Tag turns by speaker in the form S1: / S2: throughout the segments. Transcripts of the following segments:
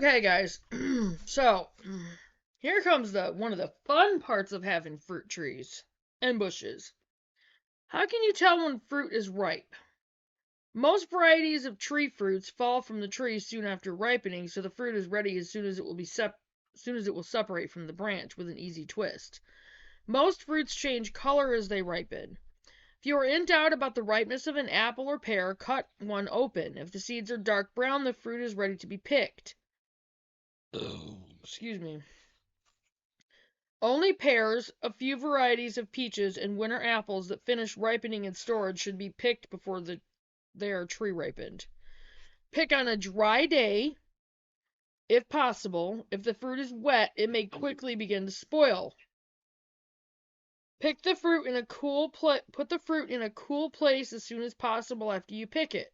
S1: Okay, guys. So, here comes one of the fun parts of having fruit trees and bushes. How can you tell when fruit is ripe? Most varieties of tree fruits fall from the tree soon after ripening, so the fruit is ready as soon as it will separate from the branch with an easy twist. Most fruits change color as they ripen. If you are in doubt about the ripeness of an apple or pear, cut one open. If the seeds are dark brown, the fruit is ready to be picked. Excuse me. Only pears, a few varieties of peaches, and winter apples that finish ripening in storage should be picked before they are tree ripened. Pick on a dry day, if possible. If the fruit is wet, it may quickly begin to spoil. Put the fruit in a cool place as soon as possible after you pick it,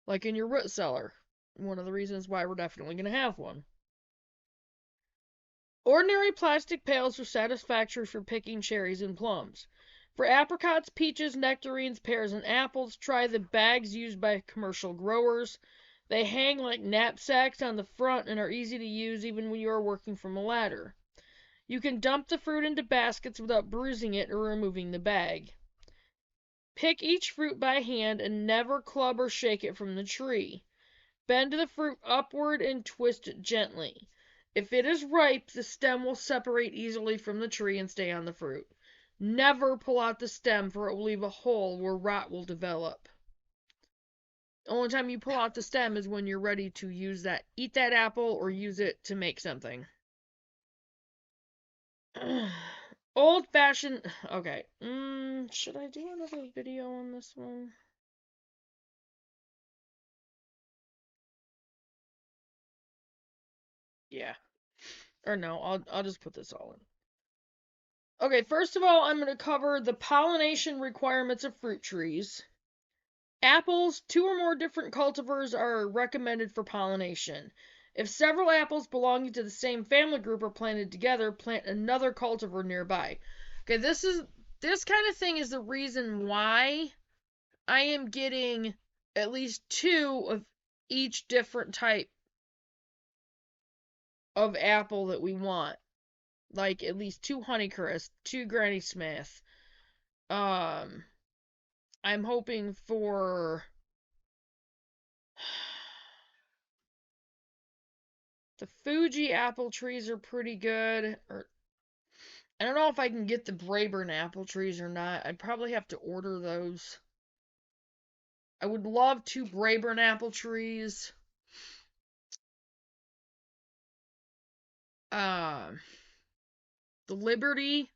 S1: like in your root cellar. One of the reasons why we're definitely going to have one. Ordinary plastic pails are satisfactory for picking cherries and plums. For apricots, peaches, nectarines, pears, and apples, try the bags used by commercial growers. They hang like knapsacks on the front and are easy to use even when you are working from a ladder. You can dump the fruit into baskets without bruising it or removing the bag. Pick each fruit by hand and never club or shake it from the tree. Bend the fruit upward and twist it gently. If it is ripe, the stem will separate easily from the tree and stay on the fruit. Never pull out the stem, for it will leave a hole where rot will develop. The only time you pull out the stem is when you're ready to eat that apple or use it to make something. Old-fashioned. Okay. Should I do another video on this one? Yeah. Or no, I'll just put this all in. Okay, first of all, I'm going to cover the pollination requirements of fruit trees. Apples, 2 or more different cultivars are recommended for pollination. If several apples belonging to the same family group are planted together, plant another cultivar nearby. Okay, this kind of thing is the reason why I am getting at least 2 of each different type of apple that we want. Like at least 2 Honeycrisp, 2 Granny Smith. I'm hoping for the Fuji apple trees are pretty good. Or I don't know if I can get the Braeburn apple trees or not. I'd probably have to order those. I would love 2 Braeburn apple trees. The Liberty,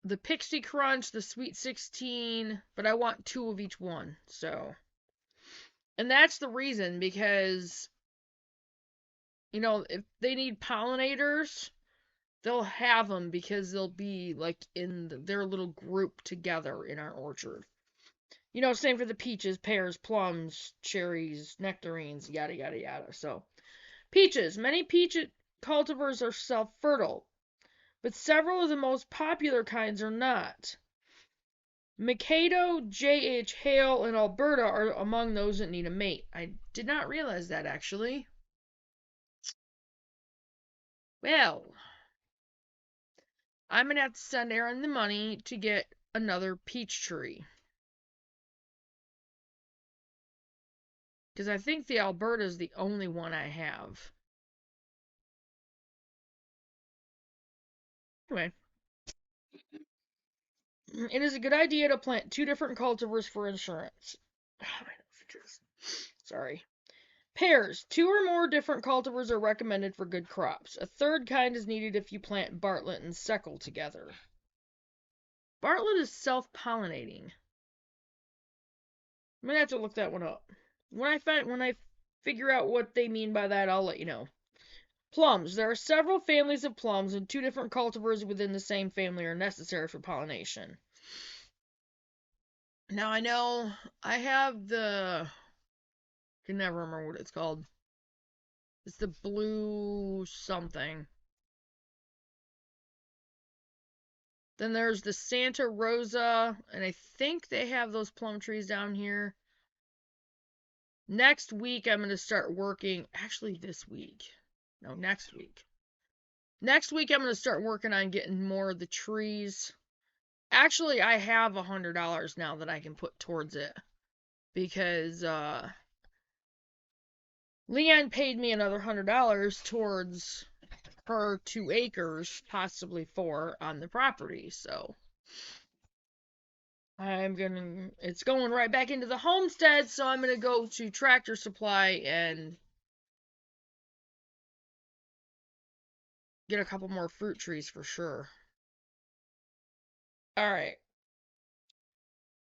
S1: the Pixie Crunch, the Sweet 16, but I want 2 of each one. So, and that's the reason, because if they need pollinators, they'll have them because they'll be like in their little group together in our orchard. Same for the peaches, pears, plums, cherries, nectarines, yada yada yada. So, peaches. Many peach cultivars are self-fertile, but several of the most popular kinds are not. Mikado, J.H. Hale, and Alberta are among those that need a mate. I did not realize that, actually. Well, I'm going to have to send Aaron the money to get another peach tree. Because I think the Alberta is the only one I have. Anyway. It is a good idea to plant 2 different cultivars for insurance. Sorry. Pears. 2 or more different cultivars are recommended for good crops. A third kind is needed if you plant Bartlett and Seckel together. Bartlett is self-pollinating. I'm gonna have to look that one up. When I figure out what they mean by that, I'll let you know. Plums. There are several families of plums, and 2 different cultivars within the same family are necessary for pollination. Now I know I have I can never remember what it's called. It's the blue something. Then there's the Santa Rosa, and I think they have those plum trees down here. Next week, I'm going to start working. Actually, this week. No, next week. Next week, I'm going to start working on getting more of the trees. Actually, I have $100 now that I can put towards it. Because Leanne paid me another $100 towards her 2 acres, possibly 4, on the property. So it's going right back into the homestead, so I'm gonna go to Tractor Supply and get a couple more fruit trees for sure. Alright.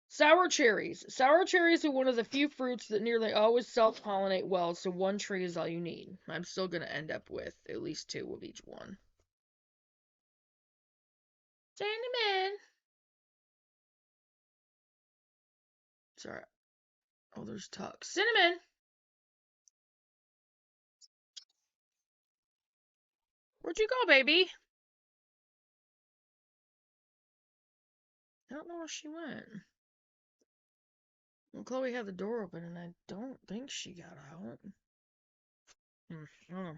S1: Sour cherries. Sour cherries are one of the few fruits that nearly always self-pollinate well, so 1 tree is all you need. I'm still gonna end up with at least 2 of each one. Cinnamon! Sorry. Oh, there's Tuck. Cinnamon! Where'd you go, baby? I don't know where she went. Well, Chloe had the door open, and I don't think she got out. Oh.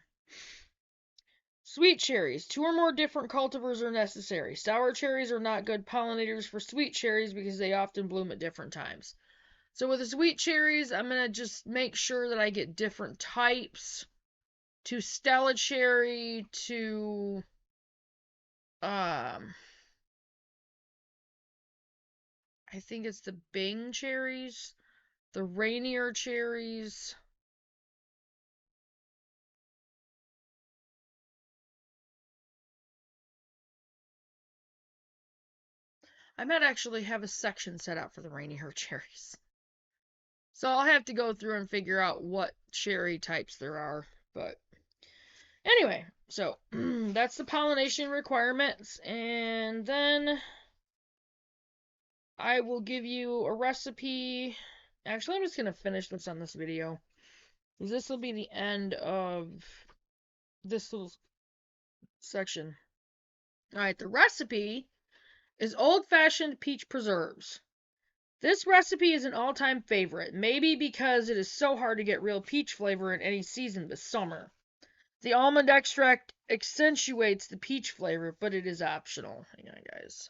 S1: Sweet cherries. 2 or more different cultivars are necessary. Sour cherries are not good pollinators for sweet cherries because they often bloom at different times. So with the sweet cherries, I'm going to just make sure that I get different types. To Stella cherry, to I think it's the Bing cherries, the Rainier cherries. I might actually have a section set out for the Rainier cherries. So I'll have to go through and figure out what cherry types there are. But anyway, so that's the pollination requirements. And then I will give you a recipe. Actually, I'm just going to finish this on this video. This will be the end of this little section. Alright, the recipe is old-fashioned peach preserves. This recipe is an all-time favorite, maybe because it is so hard to get real peach flavor in any season but summer. The almond extract accentuates the peach flavor, but it is optional. Hang on, guys.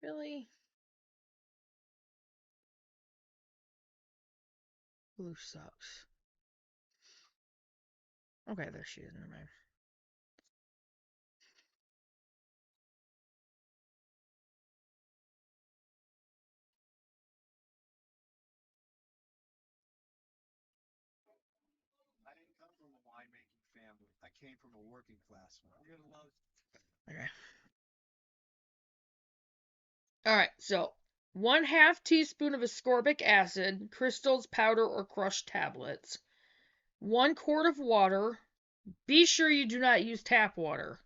S1: Really? Blue sucks. Okay, there she is. Never mind.
S2: I didn't come from a winemaking family. I came from a working class one. You're gonna love.
S1: Okay. Alright, so 1/2 teaspoon of ascorbic acid, crystals, powder, or crushed tablets. 1 quart of water. Be sure you do not use tap water.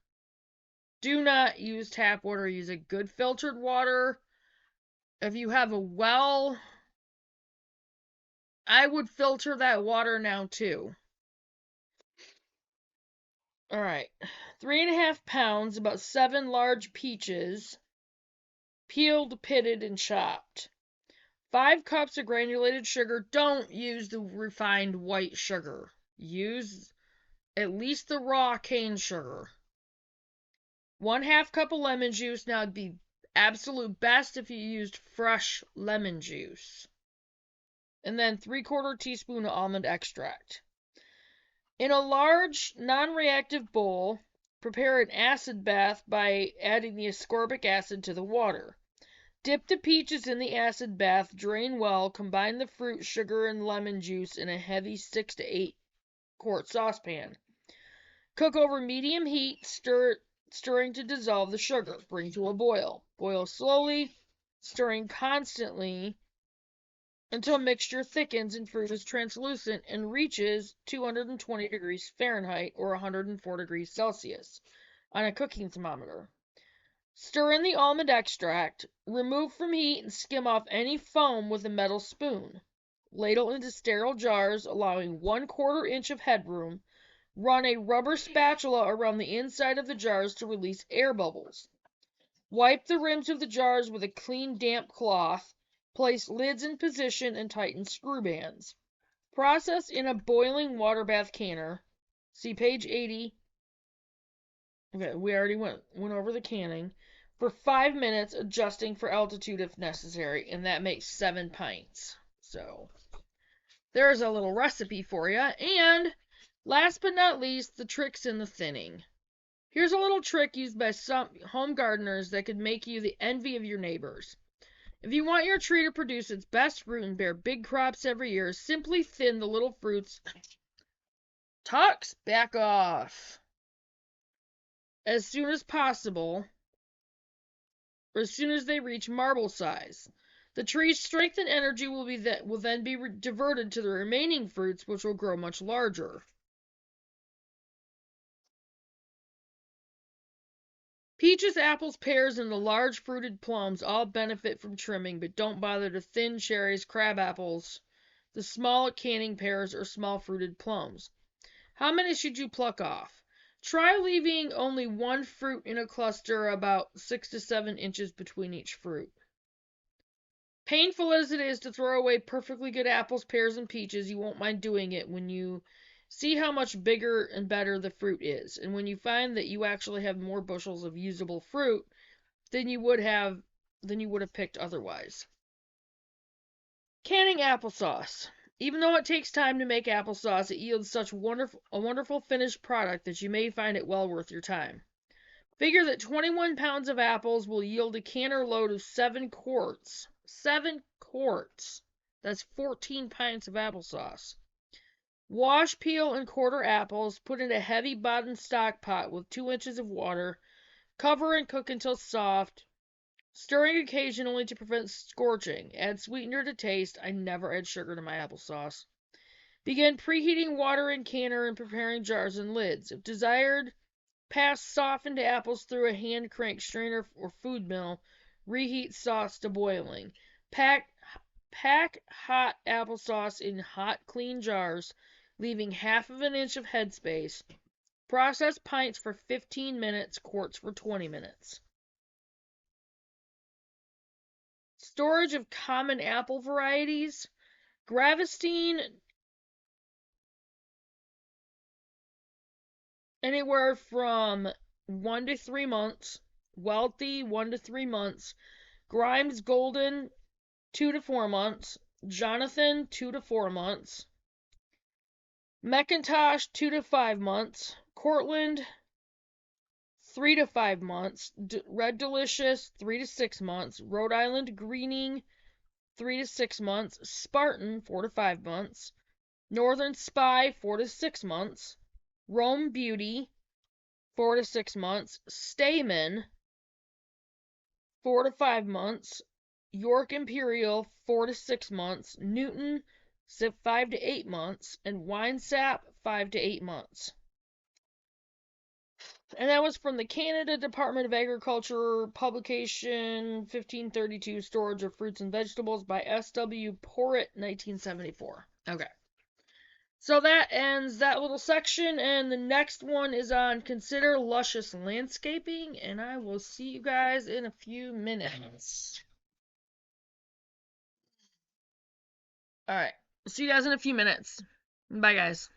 S1: Do not use tap water. Use a good filtered water. If you have a well, I would filter that water now too. Alright. 3.5 pounds, about 7 large peaches. Peeled, pitted, and chopped. 5 cups of granulated sugar. Don't use the refined white sugar. Use at least the raw cane sugar. 1/2 cup of lemon juice. Now, it'd be absolute best if you used fresh lemon juice. And then 3/4 teaspoon of almond extract. In a large, non-reactive bowl, prepare an acid bath by adding the ascorbic acid to the water. Dip the peaches in the acid bath, drain well, combine the fruit, sugar, and lemon juice in a heavy 6 to 8 quart saucepan. Cook over medium heat, stirring to dissolve the sugar. Bring to a boil. Boil slowly, stirring constantly until mixture thickens and fruit is translucent and reaches 220 degrees Fahrenheit or 104 degrees Celsius on a cooking thermometer. Stir in the almond extract, remove from heat and skim off any foam with a metal spoon. Ladle into sterile jars, allowing 1/4 inch of headroom. Run a rubber spatula around the inside of the jars to release air bubbles. Wipe the rims of the jars with a clean, damp cloth. Place lids in position and tighten screw bands. Process in a boiling water bath canner. See page 80. Okay, we already went over the canning. For 5 minutes, adjusting for altitude if necessary, and that makes 7 pints. So, there's a little recipe for you. And last but not least, the tricks in the thinning. Here's a little trick used by some home gardeners that could make you the envy of your neighbors. If you want your tree to produce its best fruit and bear big crops every year, simply thin the little fruits. Tux, back off. As soon as possible, or as soon as they reach marble size. The tree's strength and energy will then be diverted to the remaining fruits, which will grow much larger. Peaches, apples, pears, and the large fruited plums all benefit from trimming, but don't bother to thin cherries, crab apples, the small canning pears, or small fruited plums. How many should you pluck off? Try leaving only one fruit in a cluster about 6 to 7 inches between each fruit. Painful as it is to throw away perfectly good apples, pears, and peaches, you won't mind doing it when you see how much bigger and better the fruit is, and when you find that you actually have more bushels of usable fruit than you would have picked otherwise. Canning applesauce. Even though it takes time to make applesauce, it yields such a wonderful finished product that you may find it well worth your time. Figure that 21 pounds of apples will yield a canner load of 7 quarts. 7 quarts. That's 14 pints of applesauce. Wash, peel, and quarter apples. Put in a heavy bottom stock pot with 2 inches of water. Cover and cook until soft, stirring occasionally to prevent scorching. Add sweetener to taste. I never add sugar to my applesauce. Begin preheating water in canner and preparing jars and lids. If desired, pass softened apples through a hand crank strainer or food mill. Reheat sauce to boiling. Pack hot applesauce in hot, clean jars, leaving half of an inch of headspace. Process pints for 15 minutes, quarts for 20 minutes. Storage of common apple varieties. Gravestine, anywhere from 1 to 3 months. Wealthy, 1 to 3 months. Grimes Golden, 2 to 4 months. Jonathan, 2 to 4 months. McIntosh, 2 to 5 months. Cortland, 3 to 5 months. Red Delicious, 3 to 6 months. Rhode Island Greening, 3 to 6 months. Spartan, 4 to 5 months. Northern Spy, 4 to 6 months. Rome Beauty, 4 to 6 months. Stamen, 4 to 5 months. York Imperial, 4 to 6 months. Newton, 5 to 8 months. And Winesap, 5 to 8 months. And that was from the Canada Department of Agriculture publication 1532, Storage of Fruits and Vegetables by S.W. Porritt, 1974. Okay. So that ends that little section, and the next one is on Consider Luscious Landscaping, and I will see you guys in a few minutes. Alright, see you guys in a few minutes. Bye, guys.